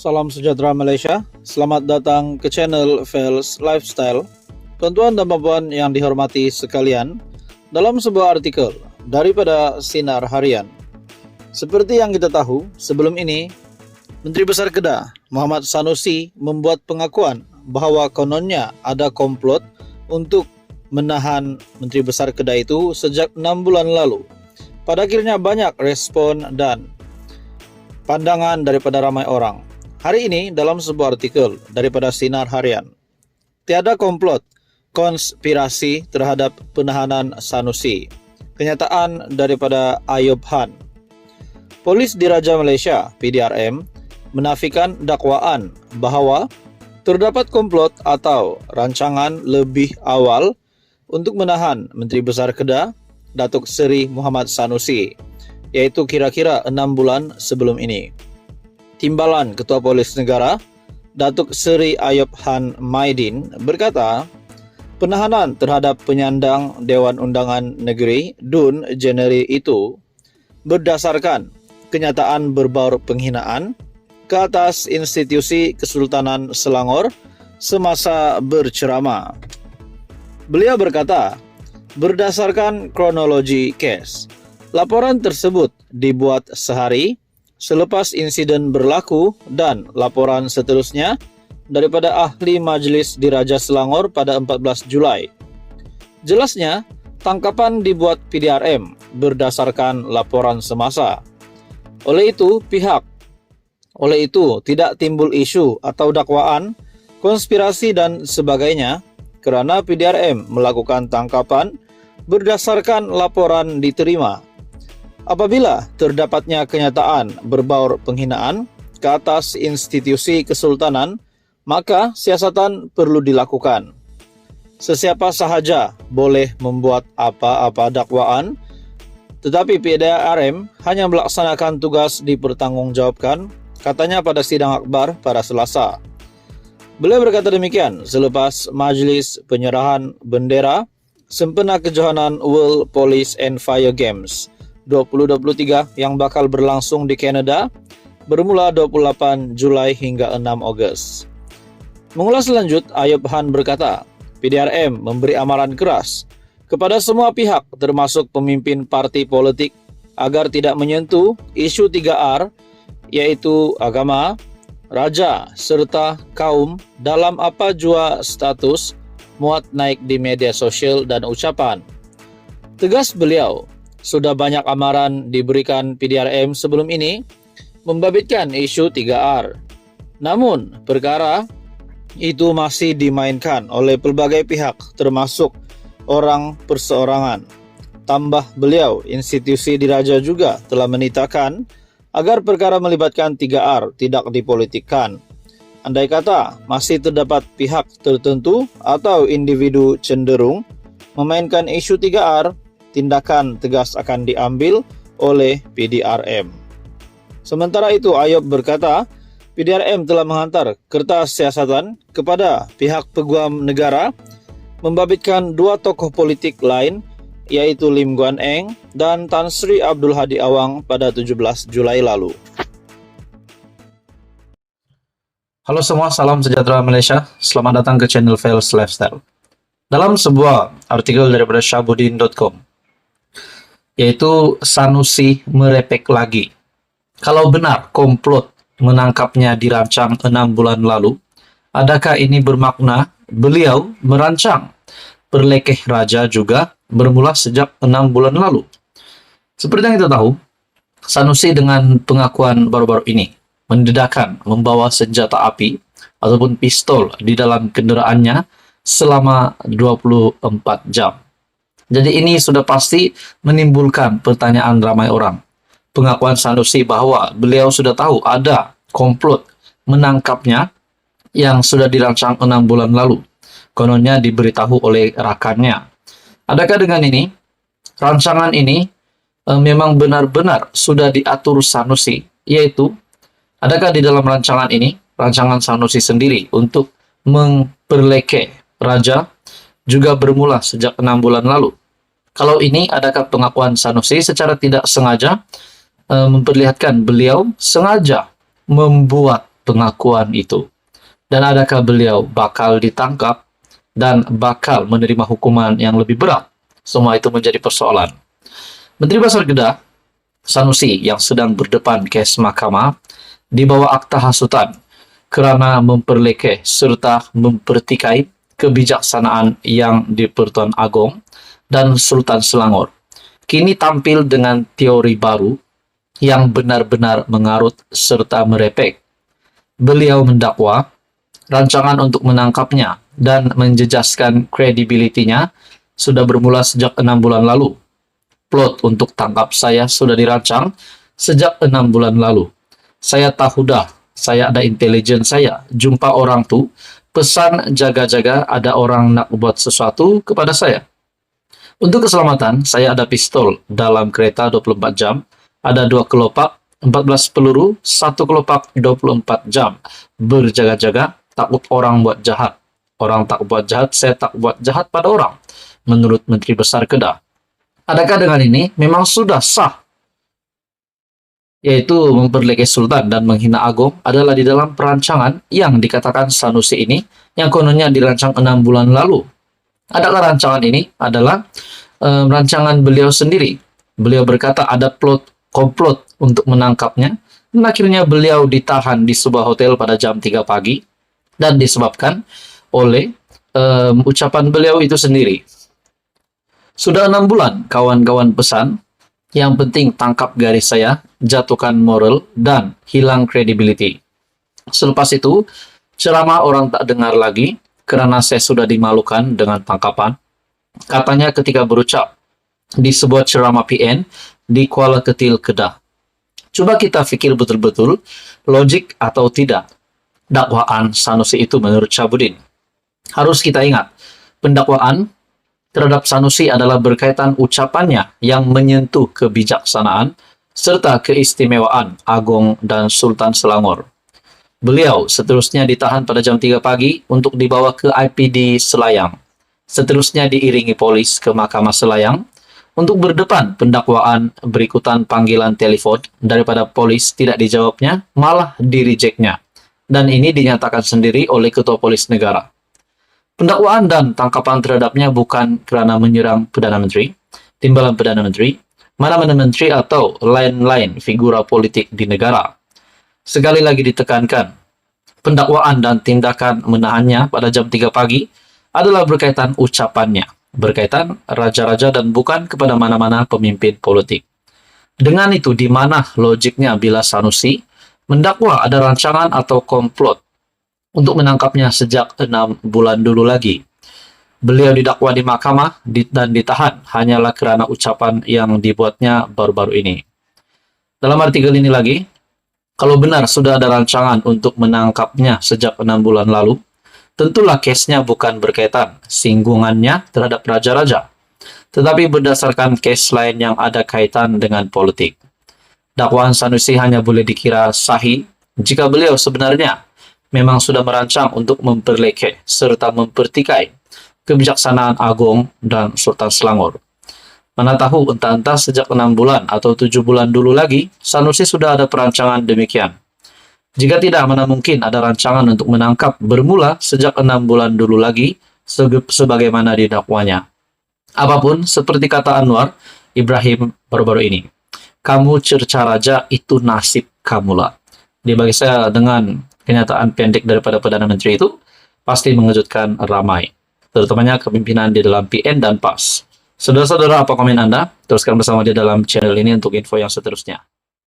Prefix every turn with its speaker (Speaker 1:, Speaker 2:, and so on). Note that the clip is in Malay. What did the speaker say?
Speaker 1: Salam sejahtera Malaysia, selamat datang ke channel Fels Lifestyle. Tuan-tuan dan puan yang dihormati sekalian, dalam sebuah artikel daripada Sinar Harian. Seperti yang kita tahu, sebelum ini, Menteri Besar Kedah Muhammad Sanusi membuat pengakuan bahawa kononnya ada komplot untuk menahan Menteri Besar Kedah itu sejak 6 bulan lalu. Pada akhirnya banyak respon dan pandangan daripada ramai orang. Hari ini dalam sebuah artikel daripada Sinar Harian, tiada komplot konspirasi terhadap penahanan Sanusi. Kenyataan daripada Ayub Han. Polis Diraja Malaysia (PDRM) menafikan dakwaan bahawa terdapat komplot atau rancangan lebih awal untuk menahan Menteri Besar Kedah Datuk Seri Muhammad Sanusi, iaitu kira-kira 6 bulan sebelum ini. Timbalan Ketua Polis Negara Datuk Seri Ayub Han Maidin berkata, penahanan terhadap penyandang Dewan Undangan Negeri DUN Januari itu berdasarkan kenyataan berbaur penghinaan ke atas institusi Kesultanan Selangor semasa berceramah. Beliau berkata, berdasarkan kronologi kes, laporan tersebut dibuat sehari selepas insiden berlaku dan laporan seterusnya daripada Ahli Majlis Diraja Selangor pada 14 Julai. Jelasnya, tangkapan dibuat PDRM berdasarkan laporan semasa. Oleh itu, tidak timbul isu atau dakwaan, konspirasi dan sebagainya kerana PDRM melakukan tangkapan berdasarkan laporan diterima. Apabila terdapatnya kenyataan berbaur penghinaan ke atas institusi kesultanan, maka siasatan perlu dilakukan. Sesiapa sahaja boleh membuat apa-apa dakwaan, tetapi PDRM hanya melaksanakan tugas dipertanggungjawabkan, katanya pada sidang akbar pada Selasa. Beliau berkata demikian selepas majlis penyerahan bendera sempena kejohanan World Police and Fire Games 2023 yang bakal berlangsung di Kanada bermula 28 Julai hingga 6 Ogos. Mengulas lanjut, Ayub Han berkata, PDRM memberi amaran keras kepada semua pihak termasuk pemimpin parti politik agar tidak menyentuh isu 3R, yaitu agama, raja serta kaum dalam apa jua status muat naik di media sosial dan ucapan. Tegas beliau, sudah banyak amaran diberikan PDRM sebelum ini membabitkan isu 3R. Namun, perkara itu masih dimainkan oleh pelbagai pihak termasuk orang perseorangan. Tambah beliau, institusi diraja juga telah menitahkan agar perkara melibatkan 3R tidak dipolitikkan. Andai kata masih terdapat pihak tertentu atau individu cenderung memainkan isu 3R, tindakan tegas akan diambil oleh PDRM. Sementara itu, Ayub berkata, PDRM telah menghantar kertas siasatan kepada pihak peguam negara membabitkan dua tokoh politik lain, yaitu Lim Guan Eng dan Tan Sri Abdul Hadi Awang pada 17 Julai lalu.
Speaker 2: Halo semua, salam sejahtera Malaysia. Selamat datang ke channel Fels Lifestyle. Dalam sebuah artikel daripada Syahbudin.com, yaitu Sanusi merepek lagi. Kalau benar komplot menangkapnya dirancang 6 bulan lalu, adakah ini bermakna beliau merancang perlekeh raja juga bermula sejak 6 bulan lalu? Seperti yang kita tahu, Sanusi dengan pengakuan baru-baru ini mendedahkan membawa senjata api ataupun pistol di dalam kenderaannya selama 24 jam. Jadi ini sudah pasti menimbulkan pertanyaan ramai orang. Pengakuan Sanusi bahwa beliau sudah tahu ada komplot menangkapnya yang sudah dirancang 6 bulan lalu. Kononnya diberitahu oleh rakannya. Adakah dengan ini, rancangan ini memang benar-benar sudah diatur Sanusi? Yaitu, adakah di dalam rancangan ini, rancangan Sanusi sendiri untuk memperlekeh raja juga bermula sejak 6 bulan lalu? Kalau ini, adakah pengakuan Sanusi secara tidak sengaja memperlihatkan beliau sengaja membuat pengakuan itu? Dan adakah beliau bakal ditangkap dan bakal menerima hukuman yang lebih berat? Semua itu menjadi persoalan. Menteri Besar Kedah, Sanusi, yang sedang berdepan kes mahkamah, dibawa akta hasutan kerana memperlekeh serta mempertikai kebijaksanaan yang di-Pertuan Agong dan Sultan Selangor. Kini tampil dengan teori baru yang benar-benar mengarut serta merepek. Beliau mendakwa rancangan untuk menangkapnya dan menjejaskan kredibilitinya sudah bermula sejak 6 bulan lalu. Plot untuk tangkap saya sudah dirancang sejak 6 bulan lalu. Saya tahu dah, saya ada intelijen saya. Jumpa orang tu, pesan jaga-jaga ada orang nak buat sesuatu kepada saya. Untuk keselamatan, saya ada pistol dalam kereta 24 jam, ada 2 kelopak, 14 peluru, 1 kelopak 24 jam. Berjaga-jaga, takut orang buat jahat. Orang tak buat jahat, saya tak buat jahat pada orang. Menurut Menteri Besar Kedah. Adakah dengan ini memang sudah sah? Yaitu memperlekeh Sultan dan menghina Agong adalah di dalam perancangan yang dikatakan Sanusi ini, yang kononnya dirancang 6 bulan lalu. Adakah rancangan ini adalah rancangan beliau sendiri? Beliau berkata ada komplot untuk menangkapnya, dan akhirnya beliau ditahan di sebuah hotel pada jam 3 pagi, dan disebabkan oleh ucapan beliau itu sendiri. Sudah 6 bulan kawan-kawan pesan, yang penting tangkap garis saya, jatuhkan moral, dan hilang credibility. Selepas itu, ceramah orang tak dengar lagi, kerana saya sudah dimalukan dengan tangkapan. Katanya ketika berucap di sebuah ceramah PN di Kuala Ketil, Kedah. Coba kita fikir betul-betul, logik atau tidak dakwaan Sanusi itu menurut Syabuddin. Harus kita ingat, pendakwaan terhadap Sanusi adalah berkaitan ucapannya yang menyentuh kebijaksanaan serta keistimewaan Agong dan Sultan Selangor. Beliau seterusnya ditahan pada jam 3 pagi untuk dibawa ke IPD Selayang. Seterusnya diiringi polis ke Mahkamah Selayang untuk berdepan pendakwaan berikutan panggilan telefon daripada polis tidak dijawabnya, malah direjeknya. Dan ini dinyatakan sendiri oleh Ketua Polis Negara. Pendakwaan dan tangkapan terhadapnya bukan kerana menyerang Perdana Menteri, timbalan Perdana Menteri, mana-mana menteri atau lain-lain figura politik di negara. Sekali lagi ditekankan, pendakwaan dan tindakan menahannya pada jam 3 pagi adalah berkaitan ucapannya, berkaitan raja-raja dan bukan kepada mana-mana pemimpin politik. Dengan itu, di mana logiknya bila Sanusi mendakwa ada rancangan atau komplot untuk menangkapnya sejak 6 bulan dulu lagi? Beliau didakwa di mahkamah dan ditahan hanyalah kerana ucapan yang dibuatnya baru-baru ini. Dalam artikel ini lagi, kalau benar sudah ada rancangan untuk menangkapnya sejak 6 bulan lalu, tentulah kesnya bukan berkaitan singgungannya terhadap raja-raja, tetapi berdasarkan kes lain yang ada kaitan dengan politik. Dakwaan Sanusi hanya boleh dikira sahih jika beliau sebenarnya memang sudah merancang untuk memperlekeh serta mempertikai kebijaksanaan Agong dan Sultan Selangor. Mana tahu entah-entah sejak 6 bulan atau 7 bulan dulu lagi, Sanusi sudah ada perancangan demikian. Jika tidak, mana mungkin ada rancangan untuk menangkap bermula sejak 6 bulan dulu lagi, sebagaimana didakwanya. Apapun, seperti kata Anwar Ibrahim baru-baru ini, kamu cerca raja, itu nasib kamulah. Dia bagi saya dengan kenyataan pendek daripada Perdana Menteri itu, pasti mengejutkan ramai, terutamanya kepimpinan di dalam PN dan PAS. Saudara-saudara, apa komen Anda? Teruskan bersama di dalam channel ini untuk info yang seterusnya.